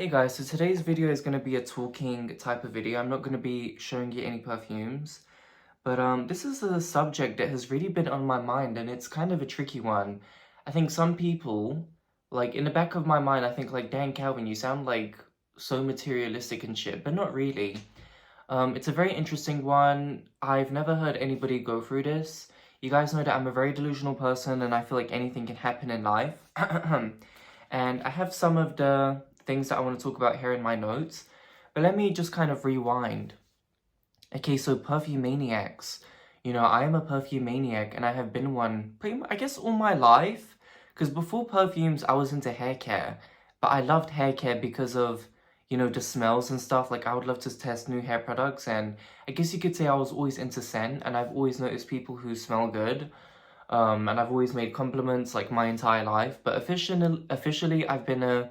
Hey guys, so today's video is going to be a talking type of video. I'm not going to be showing you any perfumes, but this is a subject that has really been on my mind and it's kind of a tricky one. I think some people, like in the back of my mind, I think like, dang Calvin, you sound like so materialistic and shit, but not really. It's a very interesting one. I've never heard anybody go through this. You guys know that I'm a very delusional person and I feel like anything can happen in life. And I have some of the things that I want to talk about here in my notes, but let me just kind of rewind. Okay, so Perfume Maniacs. You know, I am a perfume maniac and I have been one pretty much, I guess, all my life. Because before perfumes, I was into hair care. But I loved hair care because of, you know, the smells and stuff. Like, I would love to test new hair products. And I guess you could say I was always into scent. And I've always noticed people who smell good. And I've always made compliments like my entire life. But officially I've been a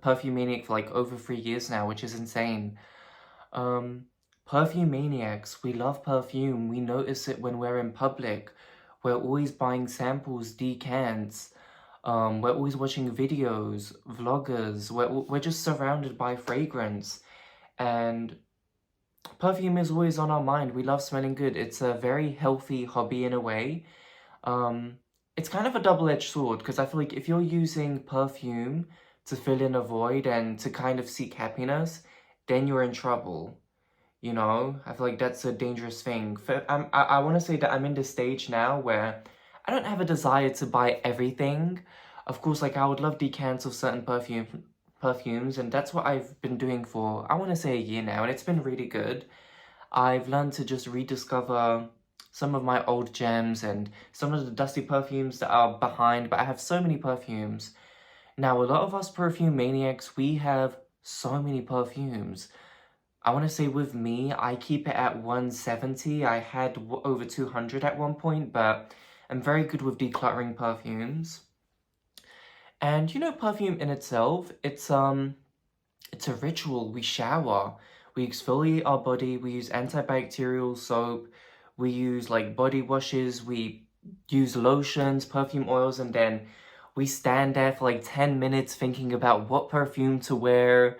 perfume maniac for like over 3 years now, which is insane. Um, Perfume maniacs, we love perfume. We notice it when we're in public. We're always buying samples, decants. We're always watching videos, vloggers. We're just surrounded by fragrance. And perfume is always on our mind. We love smelling good. It's a very healthy hobby in a way. Um, it's kind of a double-edged sword because I feel like if you're using perfume to fill in a void and to kind of seek happiness, then you're in trouble. You know, I feel like that's a dangerous thing. I want to say that I'm in this stage now where I don't have a desire to buy everything. Of course, like I would love decants of certain perfumes, and that's what I've been doing for, I want to say, a year now, and it's been really good. I've learned to just rediscover some of my old gems and some of the dusty perfumes that are behind, but I have so many perfumes. Now, a lot of us perfume maniacs, we have so many perfumes. I want to say with me, I keep it at 170. I had over 200 at one point, but I'm very good with decluttering perfumes. And you know, perfume in itself, it's a ritual. We shower, we exfoliate our body, we use antibacterial soap, we use like body washes, we use lotions, perfume oils, and then we stand there for like 10 minutes thinking about what perfume to wear.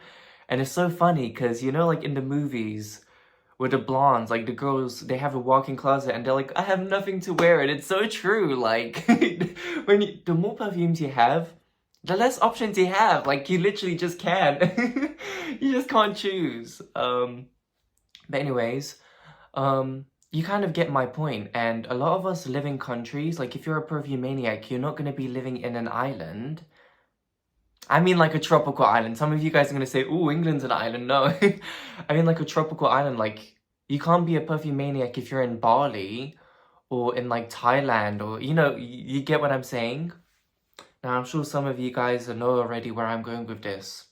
And it's so funny because, you know, like in the movies with the blondes, like the girls, they have a walk-in closet and they're like, I have nothing to wear. And it's so true. Like, the more perfumes you have, the less options you have. Like, you literally just can't. You just can't choose. But anyways, you kind of get my point. And a lot of us live in countries, like if you're a perfume maniac, you're not going to be living in an island. I mean like a tropical island. Some of you guys are going to say, oh, England's an island. No. I mean like a tropical island. Like, you can't be a perfume maniac if you're in Bali or in like Thailand or, you know, you get what I'm saying? Now, I'm sure some of you guys know already where I'm going with this.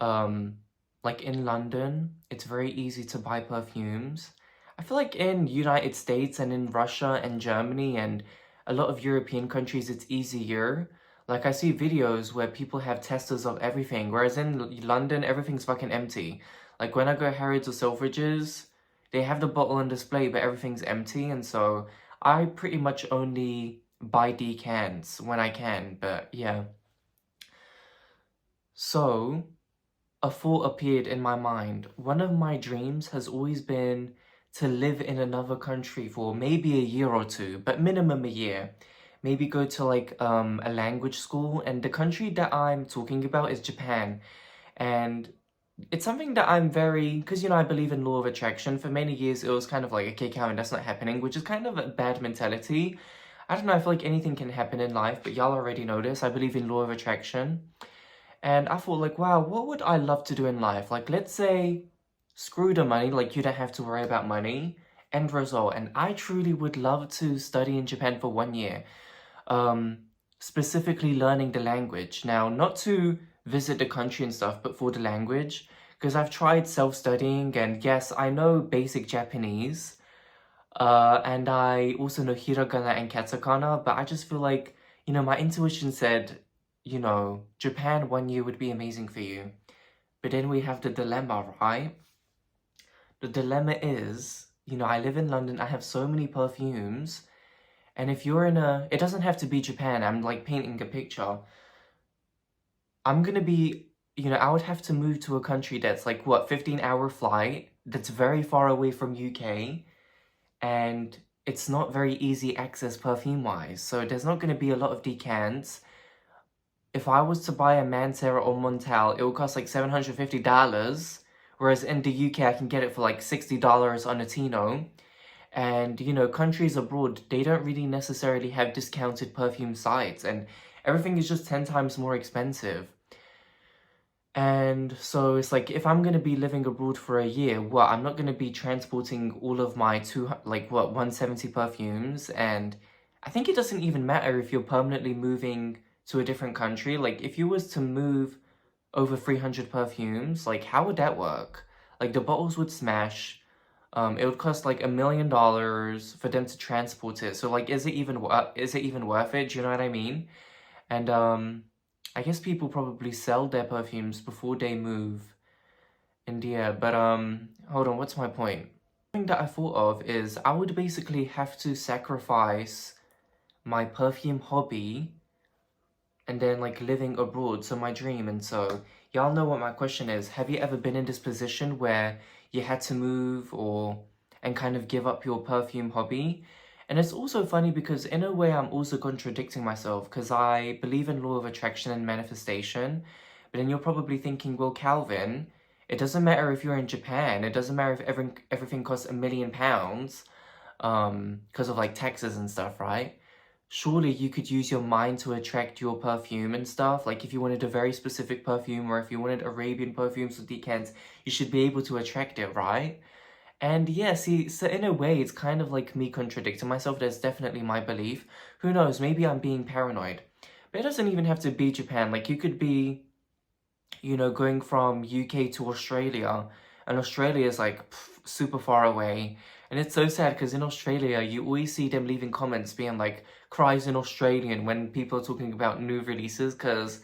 Like in London, it's very easy to buy perfumes. I feel like in United States and in Russia and Germany and a lot of European countries, it's easier. Like I see videos where people have testers of everything, whereas in London, everything's fucking empty. Like when I go Harrods or Selfridges, they have the bottle on display, but everything's empty, and so I pretty much only buy decants when I can, but yeah. So, a thought appeared in my mind. One of my dreams has always been to live in another country for maybe a year or two, but minimum a year. Maybe go to like a language school, and the country that I'm talking about is Japan. And it's something that I'm very, because you know, I believe in law of attraction. For many years, it was kind of like, okay, Calvin, that's not happening, which is kind of a bad mentality. I don't know, I feel like anything can happen in life, but y'all already know this. I believe in law of attraction. And I thought like, wow, what would I love to do in life? Like, let's say, screw the money, like you don't have to worry about money. End result. And I truly would love to study in Japan for 1 year. Specifically learning the language. Now, not to visit the country and stuff, but for the language. Because I've tried self-studying and yes, I know basic Japanese. And I also know hiragana and katakana, but I just feel like, you know, my intuition said, you know, Japan 1 year would be amazing for you. But then we have the dilemma, right? The dilemma is, you know, I live in London, I have so many perfumes, and if you're in a, it doesn't have to be Japan, I'm like painting a picture. I'm gonna be I would have to move to a country that's like, what, 15-hour flight, that's very far away from UK, and it's not very easy access perfume-wise, so there's not going to be a lot of decants. If I was to buy a Mancera or Montal, it would cost like $750, whereas in the UK, I can get it for like $60 on a Tino. And, countries abroad, they don't really necessarily have discounted perfume sites, and everything is just 10 times more expensive. And so it's like, if I'm going to be living abroad for a year, what, I'm not going to be transporting all of my 170 perfumes. And I think it doesn't even matter if you're permanently moving to a different country. Like, if you was to move over 300 perfumes, like, how would that work? Like, the bottles would smash. It would cost like $1 million for them to transport it. So like, is it even worth it? Do you know what I mean? And I guess people probably sell their perfumes before they move. And yeah, but hold on, what's my point? The thing that I thought of is I would basically have to sacrifice my perfume hobby and then like living abroad, so my dream. And so y'all know what my question is. Have you ever been in this position where you had to move and kind of give up your perfume hobby? And it's also funny because in a way I'm also contradicting myself, because I believe in law of attraction and manifestation. But then you're probably thinking, well, Calvin, it doesn't matter if you're in Japan, it doesn't matter if everything costs £1 million because of like taxes and stuff, right? Surely you could use your mind to attract your perfume and stuff. Like if you wanted a very specific perfume, or if you wanted Arabian perfumes with decants, you should be able to attract it, right? And yeah, see, so in a way, it's kind of like me contradicting myself. That's definitely my belief. Who knows, maybe I'm being paranoid. But it doesn't even have to be Japan. Like you could be, going from UK to Australia, and Australia is like super far away. And it's so sad because in Australia, you always see them leaving comments being like, cries in Australian when people are talking about new releases, because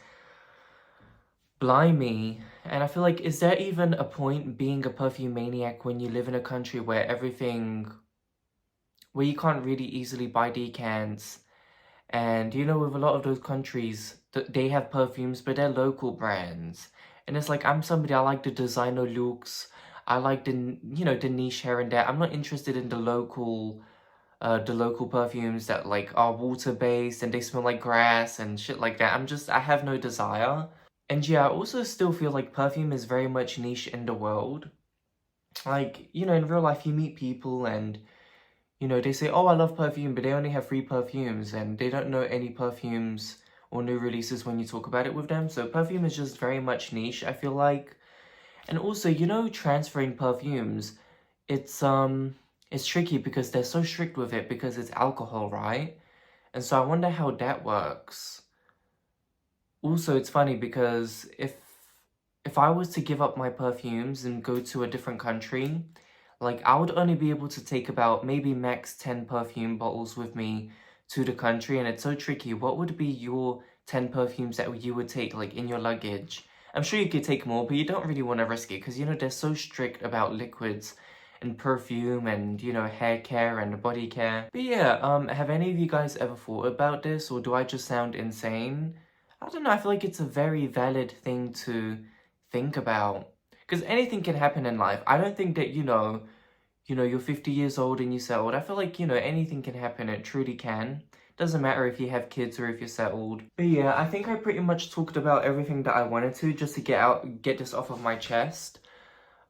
blimey. And I feel like, is there even a point being a perfume maniac when you live in a country where you can't really easily buy decants? And with a lot of those countries, they have perfumes, but they're local brands. And it's like, I'm somebody, I like the designer looks. I like the niche here and there. I'm not interested in the local perfumes that like are water-based and they smell like grass and shit like that. I have no desire. And yeah, I also still feel like perfume is very much niche in the world. Like, in real life, you meet people and they say, oh, I love perfume, but they only have 3 perfumes and they don't know any perfumes or new releases when you talk about it with them. So perfume is just very much niche, I feel like. And also, transferring perfumes, it's tricky because they're so strict with it because it's alcohol, right? And so I wonder how that works. Also, it's funny because if I was to give up my perfumes and go to a different country, like, I would only be able to take about maybe max 10 perfume bottles with me to the country, and it's so tricky. What would be your 10 perfumes that you would take, like, in your luggage? I'm sure you could take more, but you don't really want to risk it, because, they're so strict about liquids and perfume and, hair care and body care. But yeah, have any of you guys ever thought about this, or do I just sound insane? I don't know, I feel like it's a very valid thing to think about. Because anything can happen in life. I don't think that, you're 50 years old and you're settled. I feel like, anything can happen. It truly can. Doesn't matter if you have kids or if you're settled. But yeah, I think I pretty much talked about everything that I wanted to, just to get this off of my chest.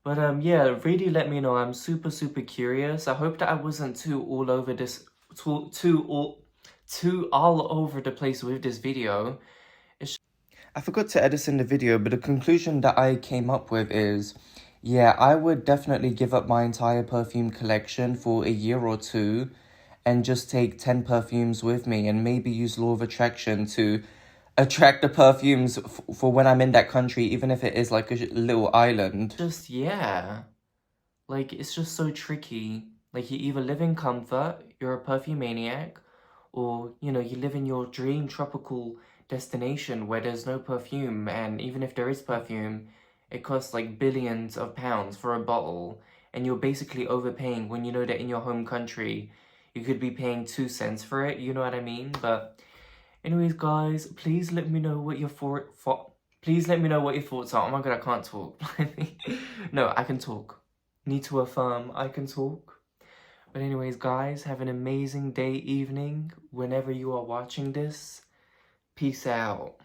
But yeah, really let me know. I'm super, super curious. I hope that I wasn't too all over all over the place with this video. I forgot to edit in the video, but the conclusion that I came up with is, yeah, I would definitely give up my entire perfume collection for a year or two and just take 10 perfumes with me and maybe use law of attraction to attract the perfumes for when I'm in that country, even if it is like a little island. Just, yeah. Like, it's just so tricky. Like, you either live in comfort, you're a perfume maniac, or, you live in your dream tropical destination where there's no perfume, and even if there is perfume, it costs like billions of pounds for a bottle, and you're basically overpaying when you know that in your home country, you could be paying 2 cents for it, you know what I mean? But anyways, guys, please let me know what your Please let me know what your thoughts are. Oh my god, I can't talk. No, I can talk. Need to affirm I can talk. But anyways, guys, have an amazing day, evening, whenever you are watching this. Peace out.